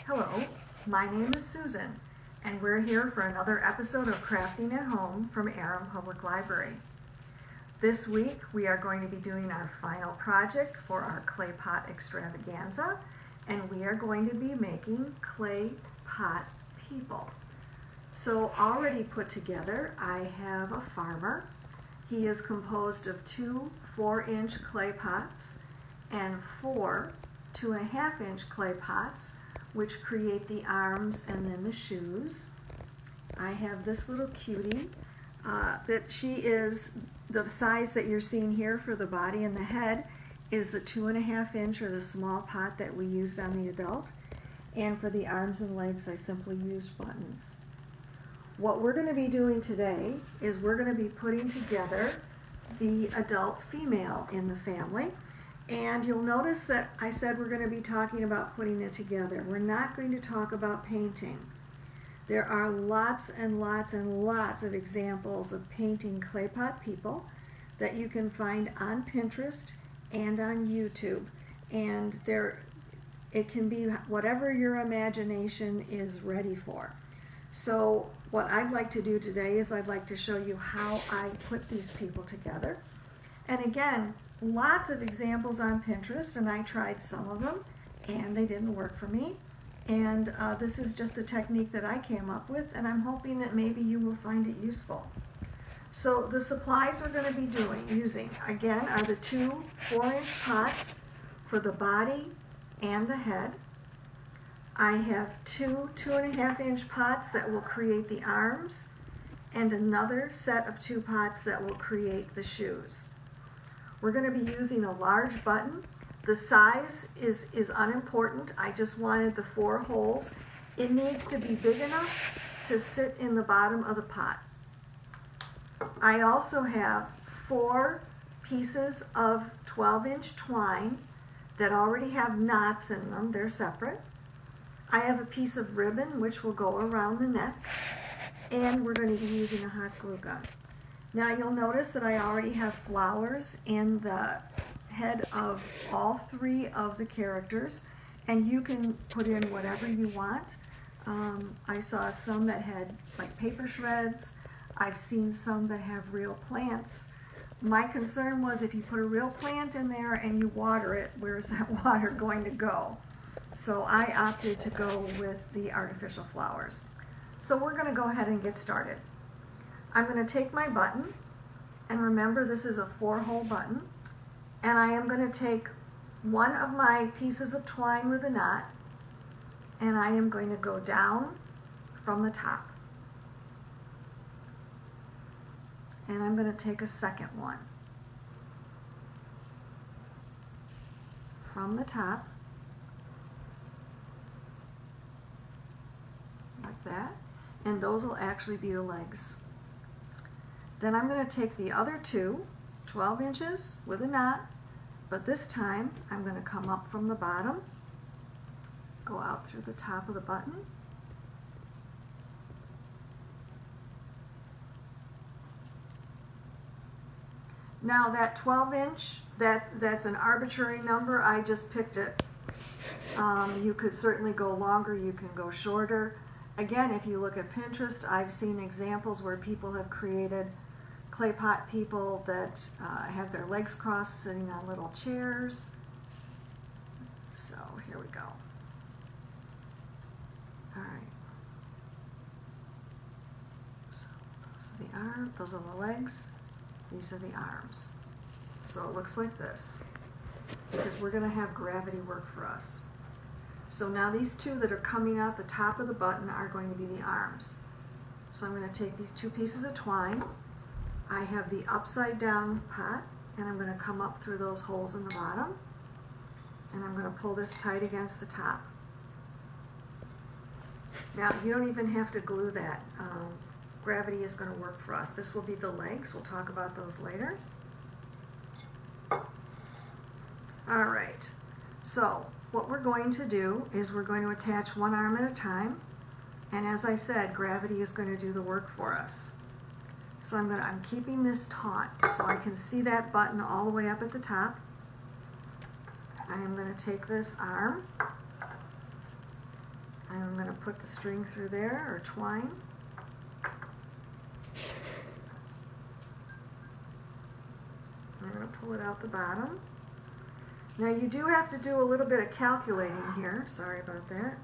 Hello, my name is Susan, and we're here for another episode of Crafting at Home from Aram Public Library. This week we are going to be doing our final project for our Clay Pot Extravaganza, and we are going to be making clay pot people. So already put together, I have a farmer. He is composed of two 4-inch clay pots and four 2.5-inch clay pots, which create the arms and then the shoes. I have this little cutie that she is the size that you're seeing here for the body and the head is the 2.5-inch or the small pot that we used on the adult. And for the arms and legs, I simply used buttons. What we're going to be doing today is we're going to be putting together the adult female in the family. And you'll notice that I said we're going to be talking about putting it together. We're not going to talk about painting. There are lots and lots and lots of examples of painting clay pot people that you can find on Pinterest and on YouTube. And it can be whatever your imagination is ready for. So what I'd like to do today is I'd like to show you how I put these people together. And again, lots of examples on Pinterest, and I tried some of them and they didn't work for me. And this is just the technique that I came up with, and I'm hoping that maybe you will find it useful. So the supplies we're going to be using again are the two 4-inch pots for the body and the head. I have two 2.5-inch pots that will create the arms and another set of 2 pots that will create the shoes. We're going to be using a large button. The size is unimportant. I just wanted the 4 holes. It needs to be big enough to sit in the bottom of the pot. I also have 4 pieces of 12-inch twine that already have knots in them. They're separate. I have a piece of ribbon which will go around the neck, and we're going to be using a hot glue gun. Now you'll notice that I already have flowers in the head of all 3 of the characters, and you can put in whatever you want. I saw some that had like paper shreds. I've seen some that have real plants. My concern was if you put a real plant in there and you water it, where's that water going to go? So I opted to go with the artificial flowers. So we're going to go ahead and get started. I'm going to take my button, and remember this is a 4-hole button, and I am going to take one of my pieces of twine with a knot, and I am going to go down from the top. And I'm going to take a second one from the top, like that, and those will actually be the legs. Then I'm going to take the other 2, 12 inches with a knot, but this time I'm going to come up from the bottom, go out through the top of the button, now that 12-inch, that's an arbitrary number. I just picked it. You could certainly go longer, you can go shorter. Again, if you look at Pinterest, I've seen examples where people have created clay pot people that have their legs crossed sitting on little chairs. So here we go. All right. So those are the legs. These are the arms. So it looks like this, because we're going to have gravity work for us. So now these 2 that are coming out the top of the button are going to be the arms. So I'm going to take these 2 pieces of twine. I have the upside down pot, and I'm going to come up through those holes in the bottom, and I'm going to pull this tight against the top. Now you don't even have to glue that. Gravity is going to work for us. This will be the legs. We'll talk about those later. All right, so what we're going to do is we're going to attach one arm at a time, and as I said, gravity is going to do the work for us. So I'm keeping this taut so I can see that button all the way up at the top. I am going to take this arm going to put the string through there, or twine. I'm going to pull it out the bottom. Now you do have to do a little bit of calculating here. Sorry about that.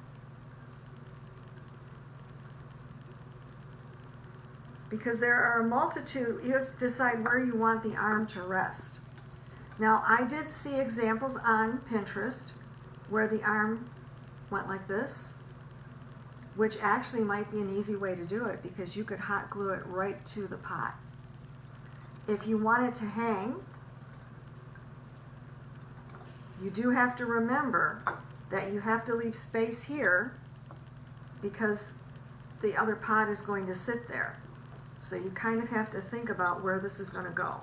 Because there are a multitude, you have to decide where you want the arm to rest. Now I did see examples on Pinterest where the arm went like this, which actually might be an easy way to do it because you could hot glue it right to the pot. If you want it to hang, you do have to remember that you have to leave space here because the other pot is going to sit there. So you kind of have to think about where this is going to go.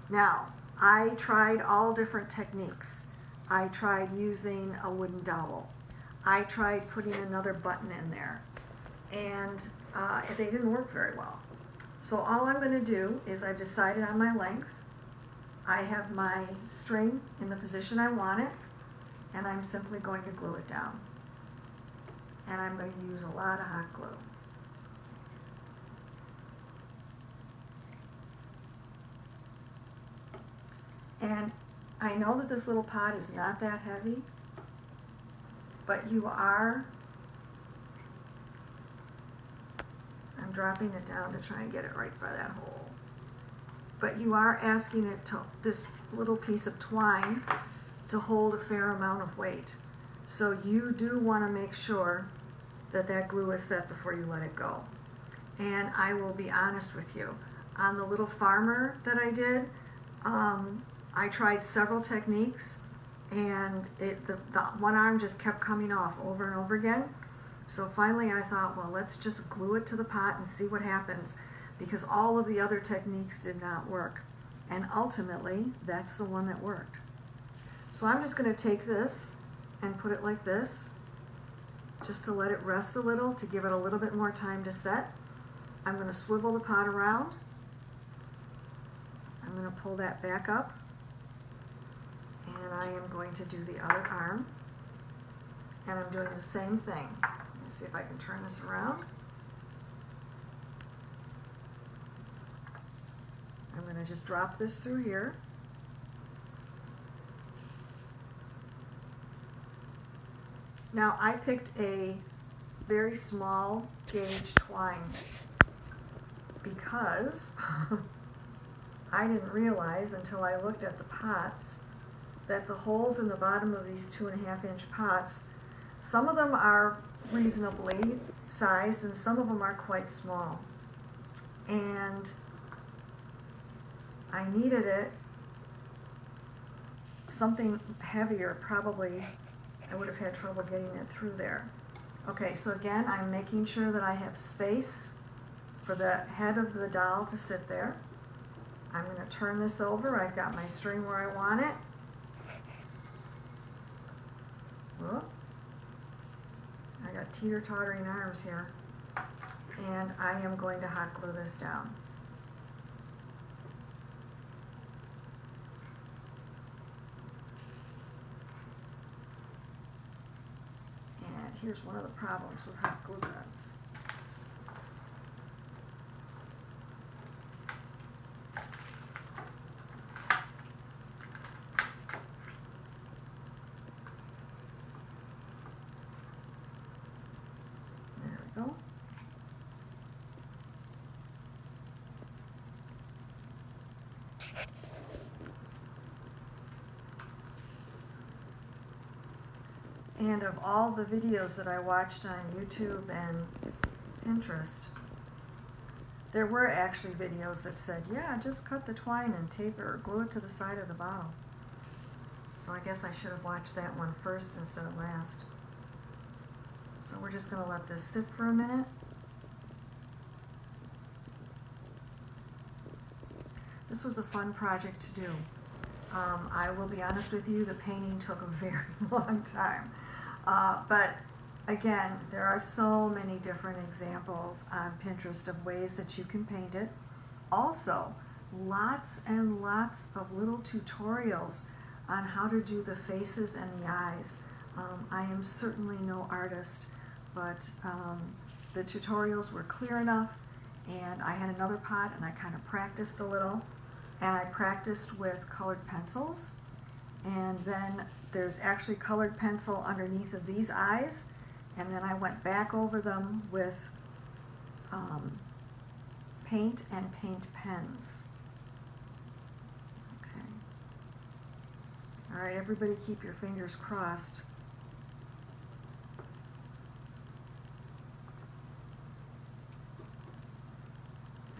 Now, I tried all different techniques. I tried using a wooden dowel. I tried putting another button in there, and they didn't work very well. So all I'm going to do is I've decided on my length. I have my string in the position I want it, and I'm simply going to glue it down. And I'm going to use a lot of hot glue. And I know that this little pot is not that heavy, but I'm dropping it down to try and get it right by that hole. But you are asking it to, this little piece of twine, to hold a fair amount of weight. So you do want to make sure that that glue is set before you let it go. And I will be honest with you, on the little farmer that I did, I tried several techniques, and the one arm just kept coming off over and over again. So finally I thought, well, let's just glue it to the pot and see what happens, because all of the other techniques did not work. And ultimately, that's the one that worked. So I'm just going to take this and put it like this, just to let it rest a little, to give it a little bit more time to set. I'm going to swivel the pot around. I'm going to pull that back up. And I am going to do the other arm. And I'm doing the same thing. Let's see if I can turn this around. I'm going to just drop this through here. Now I picked a very small gauge twine because I didn't realize until I looked at the pots that the holes in the bottom of these 2.5-inch pots, some of them are reasonably sized and some of them are quite small. And I needed it something heavier. Probably I would have had trouble getting it through there. Okay, so again, I'm making sure that I have space for the head of the doll to sit there. I'm going to turn this over. I've got my string where I want it. Whoop. I got teeter-tottering arms here. And I am going to hot glue this down. And here's one of the problems with hot glue guns. Go. And of all the videos that I watched on YouTube and Pinterest, there were actually videos that said, yeah, just cut the twine and tape it or glue it to the side of the bottle. So I guess I should have watched that one first instead of last. So we're just going to let this sit for a minute. This was a fun project to do. I will be honest with you, the painting took a very long time. But again, there are so many different examples on Pinterest of ways that you can paint it. Also, lots and lots of little tutorials on how to do the faces and the eyes. I am certainly no artist, but the tutorials were clear enough, and I had another pot and I kind of practiced a little, and I practiced with colored pencils, and then there's actually colored pencil underneath of these eyes, and then I went back over them with paint and paint pens. Okay. All right, everybody keep your fingers crossed.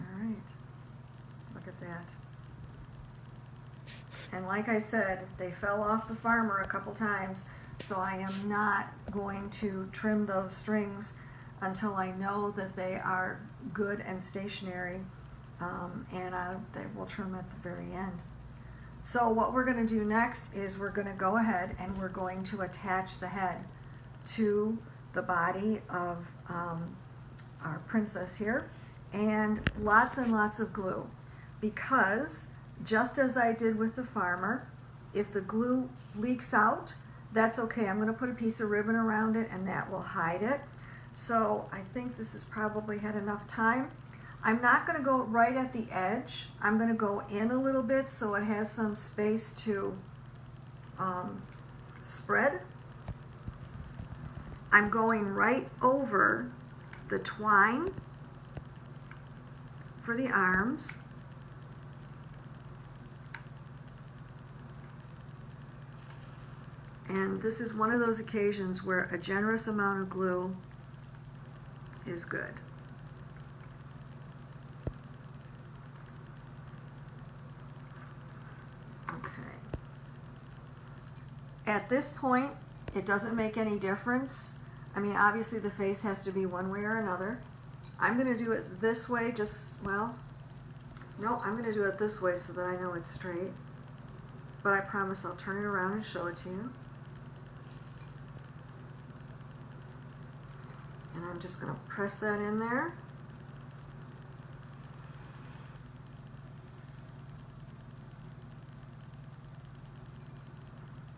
All right, look at that. And like I said, they fell off the farmer a couple times, so I am not going to trim those strings until I know that they are good and stationary, and they will trim at the very end. So what we're going to do next is we're going to go ahead and we're going to attach the head to the body of our princess here, and lots of glue, because just as I did with the farmer, if the glue leaks out, that's okay. I'm going to put a piece of ribbon around it and that will hide it. So I think this has probably had enough time. I'm not going to go right at the edge. I'm going to go in a little bit so it has some space to spread. I'm going right over the twine for the arms. And this is one of those occasions where a generous amount of glue is good. Okay. At this point, it doesn't make any difference. I mean, obviously the face has to be one way or another. I'm going to do it this way, no, I'm going to do it this way so that I know it's straight. But I promise I'll turn it around and show it to you. And I'm just going to press that in there.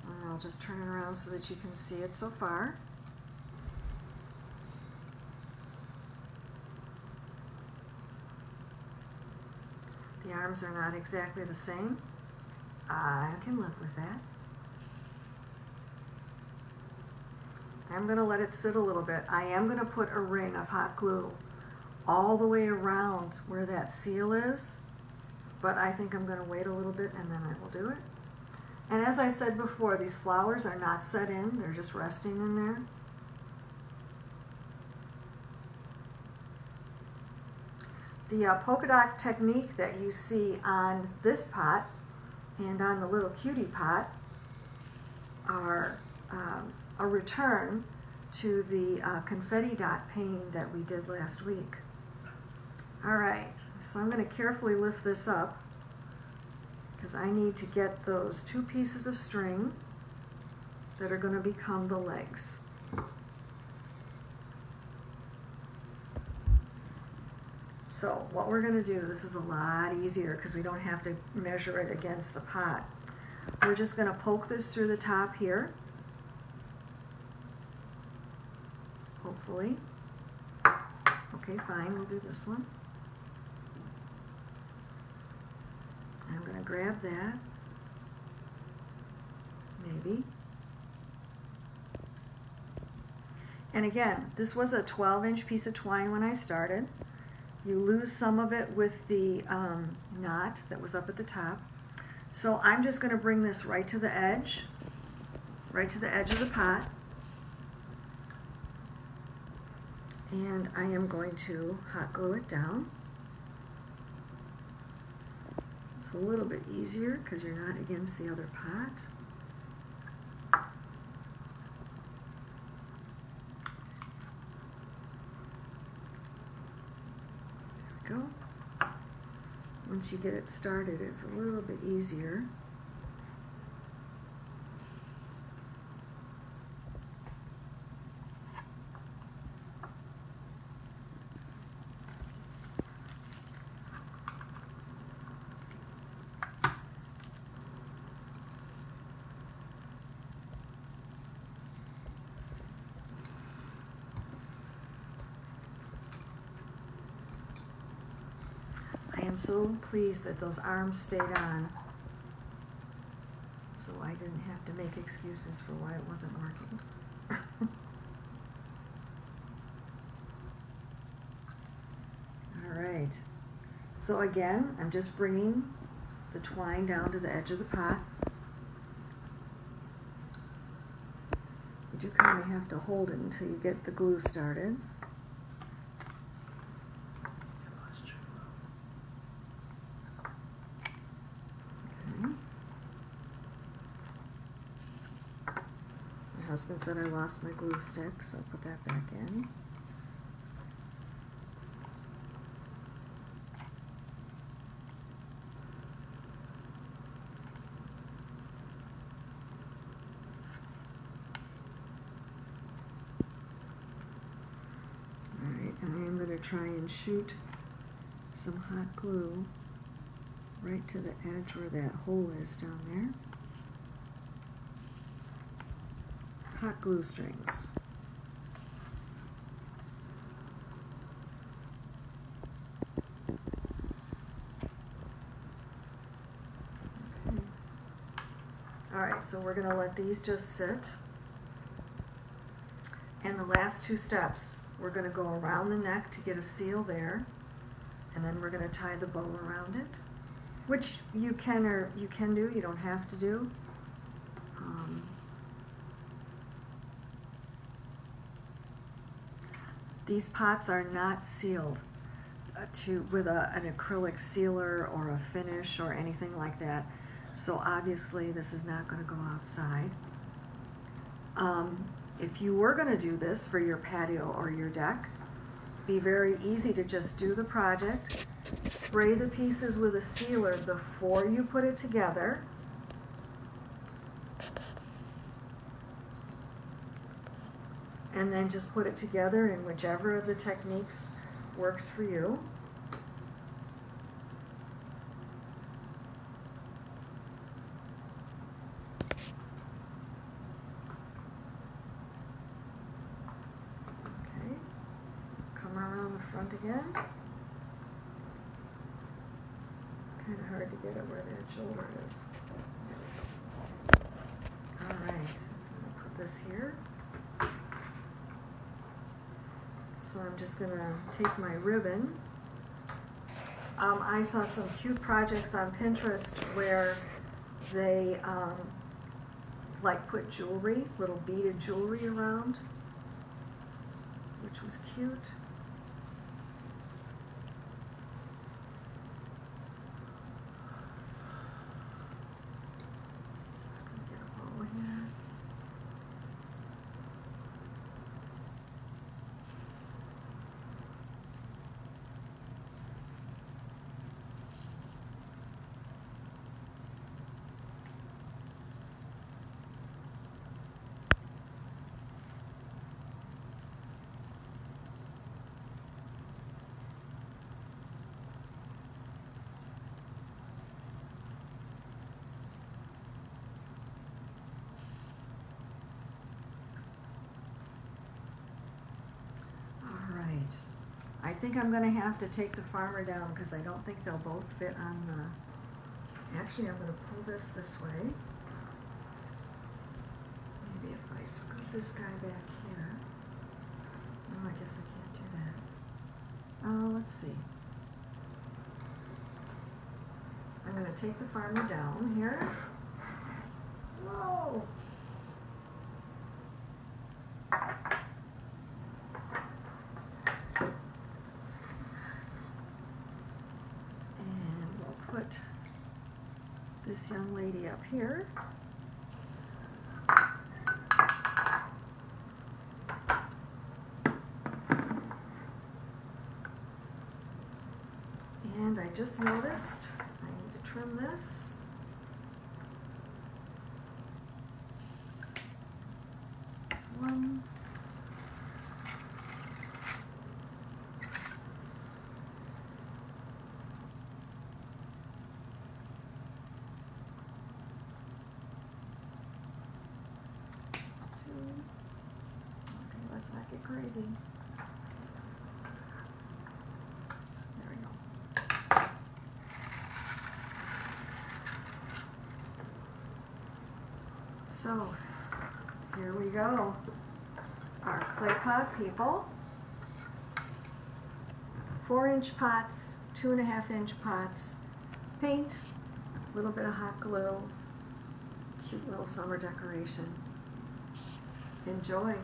And I'll just turn it around so that you can see it so far. The arms are not exactly the same. I can live with that. I'm going to let it sit a little bit. I am going to put a ring of hot glue all the way around where that seal is, but I think I'm going to wait a little bit and then I will do it. And as I said before, these flowers are not set in, they're just resting in there. The polka dot technique that you see on this pot and on the little cutie pot are a return to the confetti dot painting that we did last week. All right, so I'm going to carefully lift this up because I need to get those two pieces of string that are going to become the legs. So what we're going to do, this is a lot easier because we don't have to measure it against the pot. We're just going to poke this through the top here. Hopefully. Okay, fine, we'll do this one. I'm going to grab that. Maybe. And again, this was a 12-inch piece of twine when I started. You lose some of it with the knot that was up at the top. So I'm just going to bring this right to the edge of the pot. And I am going to hot glue it down. It's a little bit easier because you're not against the other pot. There we go. Once you get it started, it's a little bit easier. I'm so pleased that those arms stayed on, so I didn't have to make excuses for why it wasn't working. All right, so again, I'm just bringing the twine down to the edge of the pot. You do kind of have to hold it until you get the glue started. Okay. My husband said I lost my glue stick, so I'll put that back in. And I am going to try and shoot some hot glue right to the edge where that hole is down there. Hot glue strings. Okay. All right, so we're going to let these just sit. And the last two steps, we're going to go around the neck to get a seal there, and then we're going to tie the bow around it, which you can do, you don't have to do. These pots are not sealed with an acrylic sealer or a finish or anything like that, so obviously this is not going to go outside. If you were going to do this for your patio or your deck, be very easy to just do the project, spray the pieces with a sealer before you put it together, and then just put it together in whichever of the techniques works for you. Front again. Kind of hard to get it where that shoulder is. All right, I'm going to put this here. So I'm just going to take my ribbon. I saw some cute projects on Pinterest where they like put jewelry, little beaded jewelry around, which was cute. I think I'm going to have to take the farmer down because I don't think they'll both fit on the... Actually, I'm going to pull this way. Maybe if I scoot this guy back here. Oh, I guess I can't do that. Oh, let's see. I'm going to take the farmer down here. Whoa! Put this young lady up here. And I just noticed I need to trim this. There's one. Let's not get crazy. There we go. So, here we go. Our clay pot people. 4-inch pots, 2.5-inch pots, paint, a little bit of hot glue, cute little summer decoration. Enjoy.